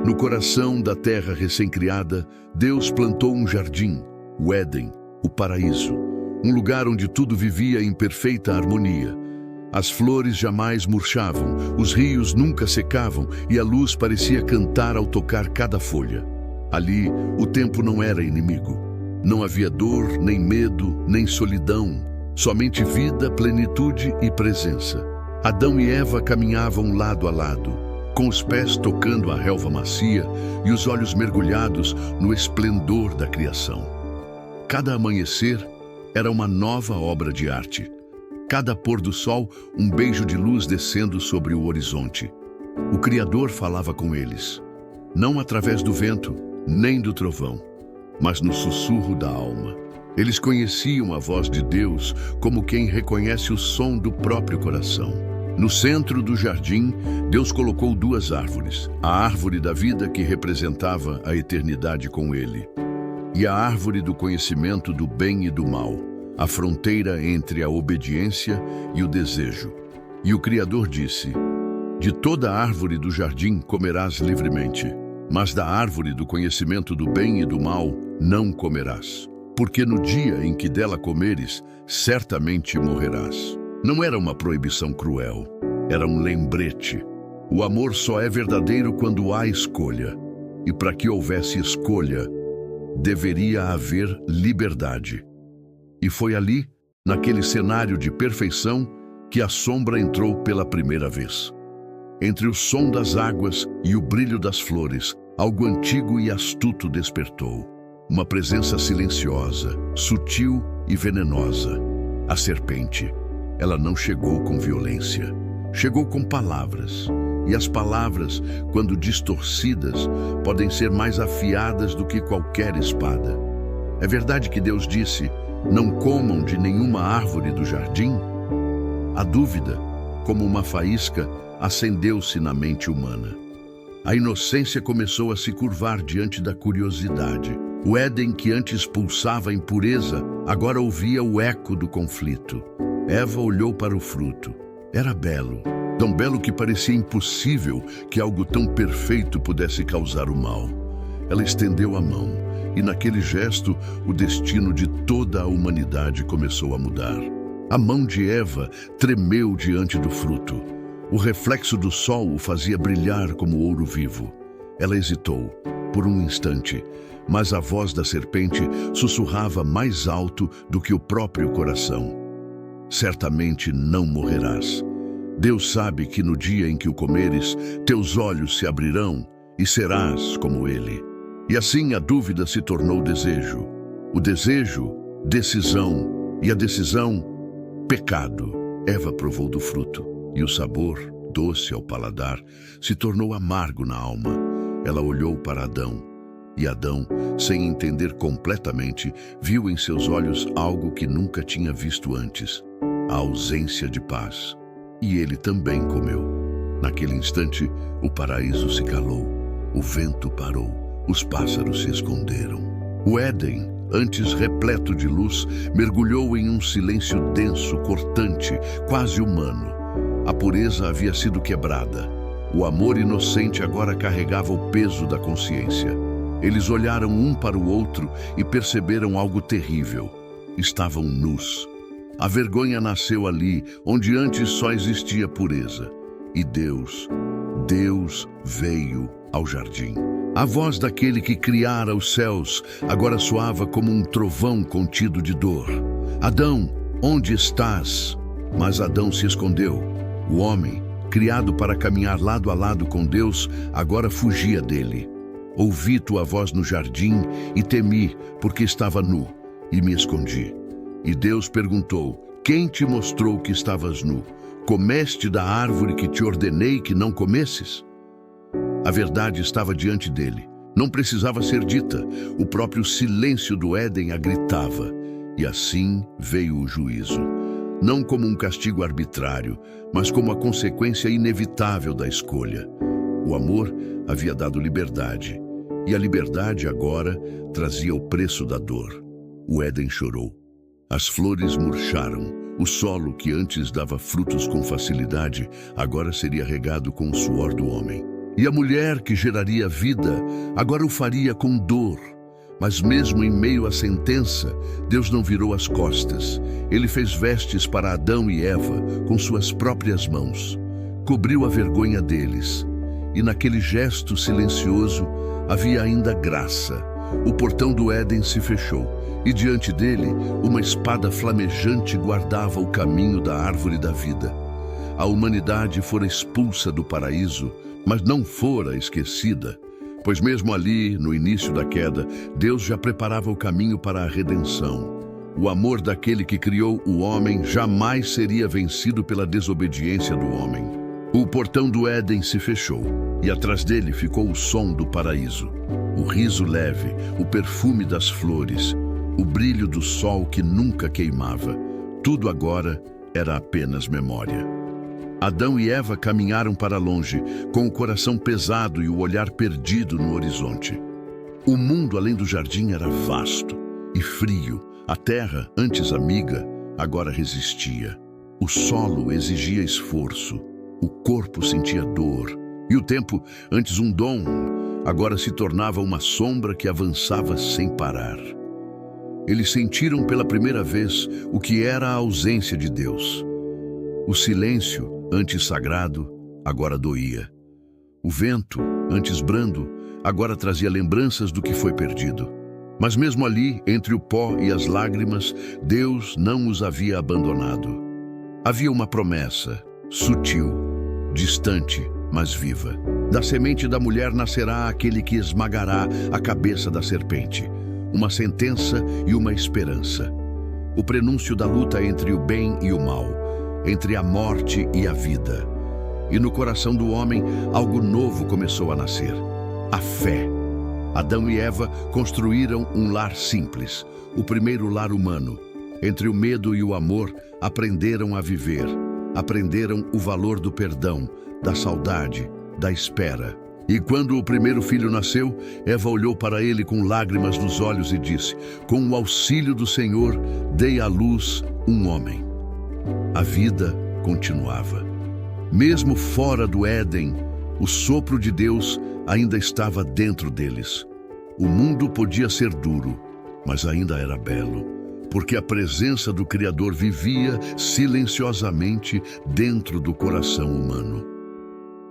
No coração da terra recém-criada, Deus plantou um jardim, o Éden, o paraíso, um lugar onde tudo vivia em perfeita harmonia. As flores jamais murchavam, os rios nunca secavam e a luz parecia cantar ao tocar cada folha. Ali, o tempo não era inimigo. Não havia dor, nem medo, nem solidão, somente vida, plenitude e presença. Adão e Eva caminhavam lado a lado, com os pés tocando a relva macia e os olhos mergulhados no esplendor da criação. Cada amanhecer era uma nova obra de arte. Cada pôr do sol, um beijo de luz descendo sobre o horizonte. O Criador falava com eles, não através do vento, nem do trovão, mas no sussurro da alma. Eles conheciam a voz de Deus como quem reconhece o som do próprio coração. No centro do jardim, Deus colocou duas árvores, a árvore da vida que representava a eternidade com Ele, e a árvore do conhecimento do bem e do mal, a fronteira entre a obediência e o desejo. E o Criador disse: de toda a árvore do jardim comerás livremente, mas da árvore do conhecimento do bem e do mal não comerás, porque no dia em que dela comeres, certamente morrerás. Não era uma proibição cruel, era um lembrete. O amor só é verdadeiro quando há escolha, e para que houvesse escolha, deveria haver liberdade. E foi ali, naquele cenário de perfeição, que a sombra entrou pela primeira vez. Entre o som das águas e o brilho das flores, algo antigo e astuto despertou. Uma presença silenciosa, sutil e venenosa. A serpente. Ela não chegou com violência. Chegou com palavras. E as palavras, quando distorcidas, podem ser mais afiadas do que qualquer espada. É verdade que Deus disse: não comam de nenhuma árvore do jardim? A dúvida, como uma faísca, acendeu-se na mente humana. A inocência começou a se curvar diante da curiosidade. O Éden, que antes pulsava impureza, agora ouvia o eco do conflito. Eva olhou para o fruto. Era belo, tão belo que parecia impossível que algo tão perfeito pudesse causar o mal. Ela estendeu a mão, e naquele gesto, o destino de toda a humanidade começou a mudar. A mão de Eva tremeu diante do fruto. O reflexo do sol o fazia brilhar como ouro vivo. Ela hesitou, por um instante, mas a voz da serpente sussurrava mais alto do que o próprio coração. Certamente não morrerás. Deus sabe que no dia em que o comeres, teus olhos se abrirão e serás como Ele. E assim a dúvida se tornou desejo. O desejo, decisão. E a decisão, pecado. Eva provou do fruto. E o sabor, doce ao paladar, se tornou amargo na alma. Ela olhou para Adão. E Adão, sem entender completamente, viu em seus olhos algo que nunca tinha visto antes. A ausência de paz. E ele também comeu. Naquele instante, o paraíso se calou. O vento parou. Os pássaros se esconderam. O Éden, antes repleto de luz, mergulhou em um silêncio denso, cortante, quase humano. A pureza havia sido quebrada. O amor inocente agora carregava o peso da consciência. Eles olharam um para o outro e perceberam algo terrível. Estavam nus. A vergonha nasceu ali, onde antes só existia pureza. E Deus veio ao jardim. A voz daquele que criara os céus agora soava como um trovão contido de dor. Adão, onde estás? Mas Adão se escondeu. O homem, criado para caminhar lado a lado com Deus, agora fugia dele. Ouvi tua voz no jardim e temi, porque estava nu, e me escondi. E Deus perguntou: quem te mostrou que estavas nu? Comeste da árvore que te ordenei que não comesses? A verdade estava diante dele. Não precisava ser dita. O próprio silêncio do Éden a gritava. E assim veio o juízo. Não como um castigo arbitrário, mas como a consequência inevitável da escolha. O amor havia dado liberdade. E a liberdade agora trazia o preço da dor. O Éden chorou. As flores murcharam. O solo, que antes dava frutos com facilidade, agora seria regado com o suor do homem. E a mulher que geraria vida agora o faria com dor. Mas mesmo em meio à sentença, Deus não virou as costas. Ele fez vestes para Adão e Eva com suas próprias mãos. Cobriu a vergonha deles. E naquele gesto silencioso havia ainda graça. O portão do Éden se fechou, e diante dele, uma espada flamejante guardava o caminho da árvore da vida. A humanidade fora expulsa do paraíso, mas não fora esquecida, pois mesmo ali, no início da queda, Deus já preparava o caminho para a redenção. O amor daquele que criou o homem jamais seria vencido pela desobediência do homem. O portão do Éden se fechou, e atrás dele ficou o som do paraíso. O riso leve, o perfume das flores, o brilho do sol que nunca queimava. Tudo agora era apenas memória. Adão e Eva caminharam para longe, com o coração pesado e o olhar perdido no horizonte. O mundo além do jardim era vasto e frio. A terra, antes amiga, agora resistia. O solo exigia esforço. O corpo sentia dor. E o tempo, antes um dom, agora se tornava uma sombra que avançava sem parar. Eles sentiram pela primeira vez o que era a ausência de Deus. O silêncio, antes sagrado, agora doía. O vento, antes brando, agora trazia lembranças do que foi perdido. Mas mesmo ali, entre o pó e as lágrimas, Deus não os havia abandonado. Havia uma promessa, sutil, distante, mas viva. Da semente da mulher nascerá aquele que esmagará a cabeça da serpente. Uma sentença e uma esperança. O prenúncio da luta entre o bem e o mal, entre a morte e a vida. E no coração do homem, algo novo começou a nascer. A fé. Adão e Eva construíram um lar simples, o primeiro lar humano. Entre o medo e o amor, aprenderam a viver. Aprenderam o valor do perdão, da saudade, da espera. E quando o primeiro filho nasceu, Eva olhou para ele com lágrimas nos olhos e disse: com o auxílio do Senhor, dei à luz um homem. A vida continuava. Mesmo fora do Éden, o sopro de Deus ainda estava dentro deles. O mundo podia ser duro, mas ainda era belo, porque a presença do Criador vivia silenciosamente dentro do coração humano.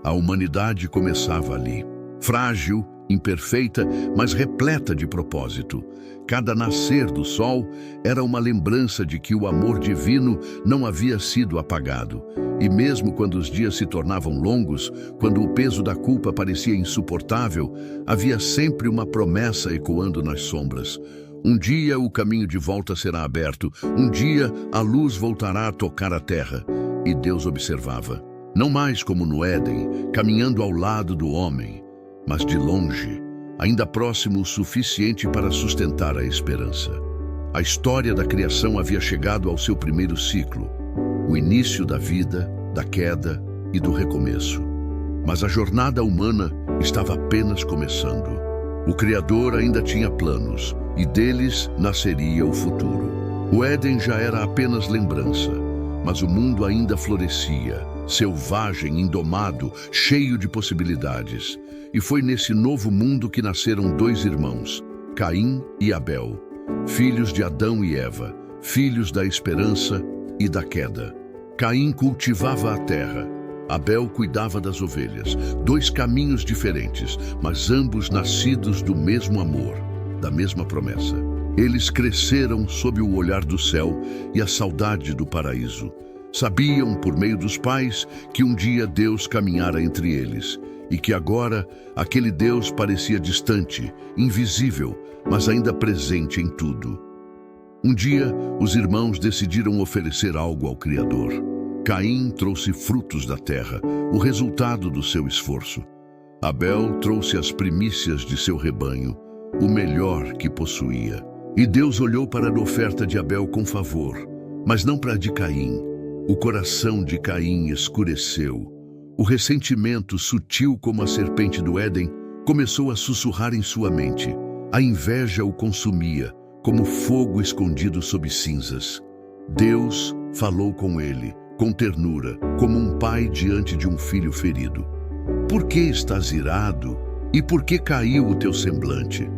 A humanidade começava ali, frágil, imperfeita, mas repleta de propósito. Cada nascer do sol era uma lembrança de que o amor divino não havia sido apagado. E mesmo quando os dias se tornavam longos, quando o peso da culpa parecia insuportável, havia sempre uma promessa ecoando nas sombras. Um dia o caminho de volta será aberto, um dia a luz voltará a tocar a terra. E Deus observava. Não mais como no Éden, caminhando ao lado do homem, mas de longe, ainda próximo o suficiente para sustentar a esperança. A história da criação havia chegado ao seu primeiro ciclo, o início da vida, da queda e do recomeço. Mas a jornada humana estava apenas começando. O Criador ainda tinha planos, e deles nasceria o futuro. O Éden já era apenas lembrança, mas o mundo ainda florescia, selvagem, indomado, cheio de possibilidades. E foi nesse novo mundo que nasceram dois irmãos, Caim e Abel, filhos de Adão e Eva, filhos da esperança e da queda. Caim cultivava a terra, Abel cuidava das ovelhas, dois caminhos diferentes, mas ambos nascidos do mesmo amor, da mesma promessa. Eles cresceram sob o olhar do céu e a saudade do paraíso. Sabiam, por meio dos pais, que um dia Deus caminhara entre eles e que agora aquele Deus parecia distante, invisível, mas ainda presente em tudo. Um dia, os irmãos decidiram oferecer algo ao Criador. Caim trouxe frutos da terra, o resultado do seu esforço. Abel trouxe as primícias de seu rebanho, o melhor que possuía. E Deus olhou para a oferta de Abel com favor, mas não para a de Caim. O coração de Caim escureceu. O ressentimento, sutil como a serpente do Éden, começou a sussurrar em sua mente. A inveja o consumia, como fogo escondido sob cinzas. Deus falou com ele, com ternura, como um pai diante de um filho ferido. Por que estás irado? E por que caiu o teu semblante?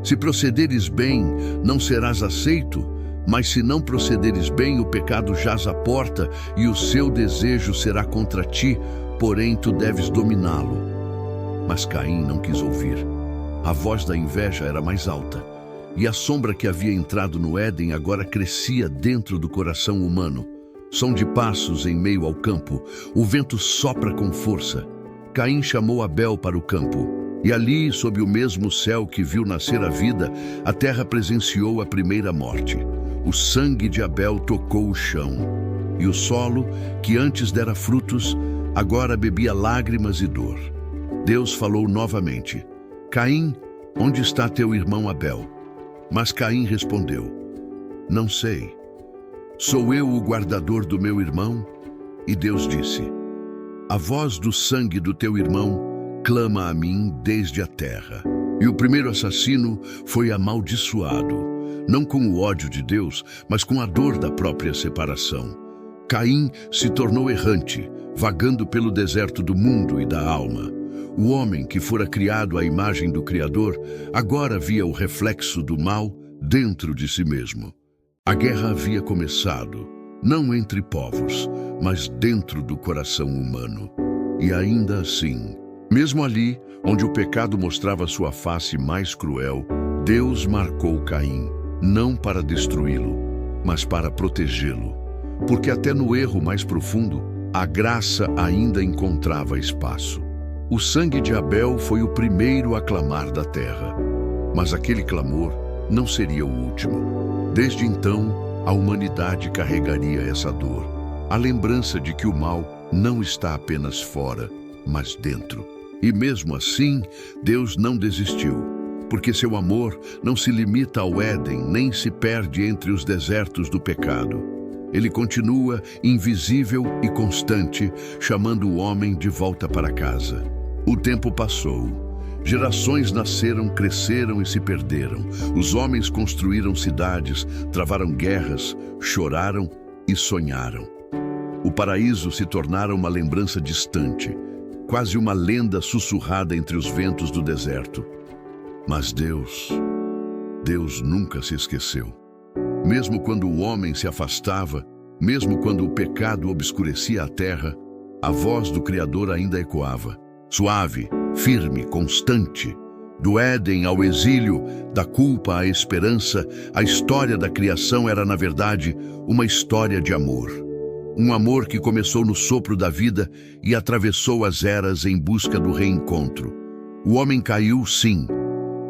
Se procederes bem, não serás aceito, mas se não procederes bem, o pecado jaz à porta e o seu desejo será contra ti, porém tu deves dominá-lo. Mas Caim não quis ouvir. A voz da inveja era mais alta, e a sombra que havia entrado no Éden agora crescia dentro do coração humano. Som de passos em meio ao campo, o vento sopra com força. Caim chamou Abel para o campo. E ali, sob o mesmo céu que viu nascer a vida, a terra presenciou a primeira morte. O sangue de Abel tocou o chão, e o solo, que antes dera frutos, agora bebia lágrimas e dor. Deus falou novamente: Caim, onde está teu irmão Abel? Mas Caim respondeu: Não sei. Sou eu o guardador do meu irmão? E Deus disse: A voz do sangue do teu irmão clama a mim desde a terra. E o primeiro assassino foi amaldiçoado, não com o ódio de Deus, mas com a dor da própria separação. Caim se tornou errante, vagando pelo deserto do mundo e da alma. O homem que fora criado à imagem do Criador, agora via o reflexo do mal dentro de si mesmo. A guerra havia começado, não entre povos, mas dentro do coração humano. E ainda assim, mesmo ali, onde o pecado mostrava sua face mais cruel, Deus marcou Caim, não para destruí-lo, mas para protegê-lo. Porque até no erro mais profundo, a graça ainda encontrava espaço. O sangue de Abel foi o primeiro a clamar da terra, mas aquele clamor não seria o último. Desde então, a humanidade carregaria essa dor, a lembrança de que o mal não está apenas fora, mas dentro. E mesmo assim, Deus não desistiu, porque seu amor não se limita ao Éden, nem se perde entre os desertos do pecado. Ele continua invisível e constante, chamando o homem de volta para casa. O tempo passou. Gerações nasceram, cresceram e se perderam. Os homens construíram cidades, travaram guerras, choraram e sonharam. O paraíso se tornara uma lembrança distante, quase uma lenda sussurrada entre os ventos do deserto. Mas Deus nunca se esqueceu. Mesmo quando o homem se afastava, mesmo quando o pecado obscurecia a terra, a voz do Criador ainda ecoava. Suave, firme, constante. Do Éden ao exílio, da culpa à esperança, a história da criação era, na verdade, uma história de amor. Um amor que começou no sopro da vida e atravessou as eras em busca do reencontro. O homem caiu, sim,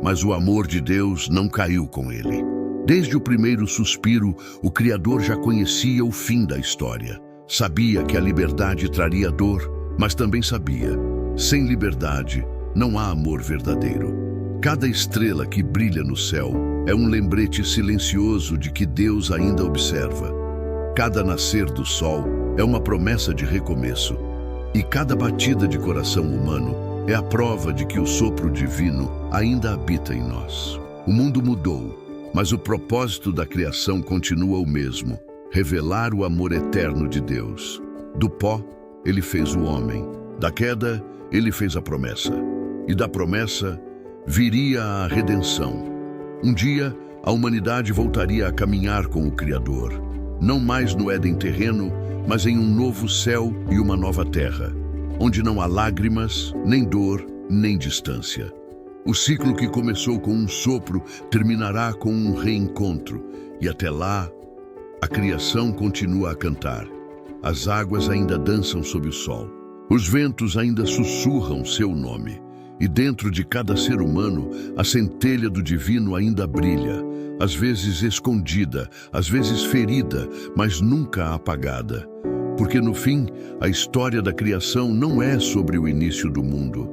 mas o amor de Deus não caiu com ele. Desde o primeiro suspiro, o Criador já conhecia o fim da história. Sabia que a liberdade traria dor, mas também sabia: sem liberdade, não há amor verdadeiro. Cada estrela que brilha no céu é um lembrete silencioso de que Deus ainda observa. Cada nascer do sol é uma promessa de recomeço. E cada batida de coração humano é a prova de que o sopro divino ainda habita em nós. O mundo mudou, mas o propósito da criação continua o mesmo: revelar o amor eterno de Deus. Do pó, ele fez o homem. Da queda, ele fez a promessa. E da promessa, viria a redenção. Um dia, a humanidade voltaria a caminhar com o Criador. Não mais no Éden terreno, mas em um novo céu e uma nova terra, onde não há lágrimas, nem dor, nem distância. O ciclo que começou com um sopro terminará com um reencontro, e até lá, a criação continua a cantar. As águas ainda dançam sob o sol. Os ventos ainda sussurram seu nome. E dentro de cada ser humano, a centelha do divino ainda brilha, às vezes escondida, às vezes ferida, mas nunca apagada. Porque no fim, a história da criação não é sobre o início do mundo.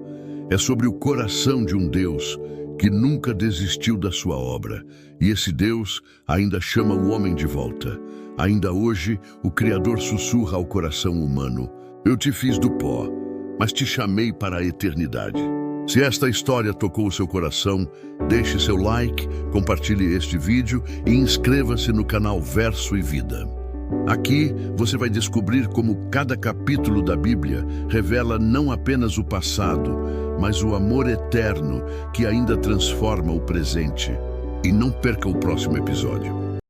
É sobre o coração de um Deus que nunca desistiu da sua obra. E esse Deus ainda chama o homem de volta. Ainda hoje, o Criador sussurra ao coração humano: Eu te fiz do pó, mas te chamei para a eternidade. Se esta história tocou o seu coração, deixe seu like, compartilhe este vídeo e inscreva-se no canal Verso e Vida. Aqui você vai descobrir como cada capítulo da Bíblia revela não apenas o passado, mas o amor eterno que ainda transforma o presente. E não perca o próximo episódio.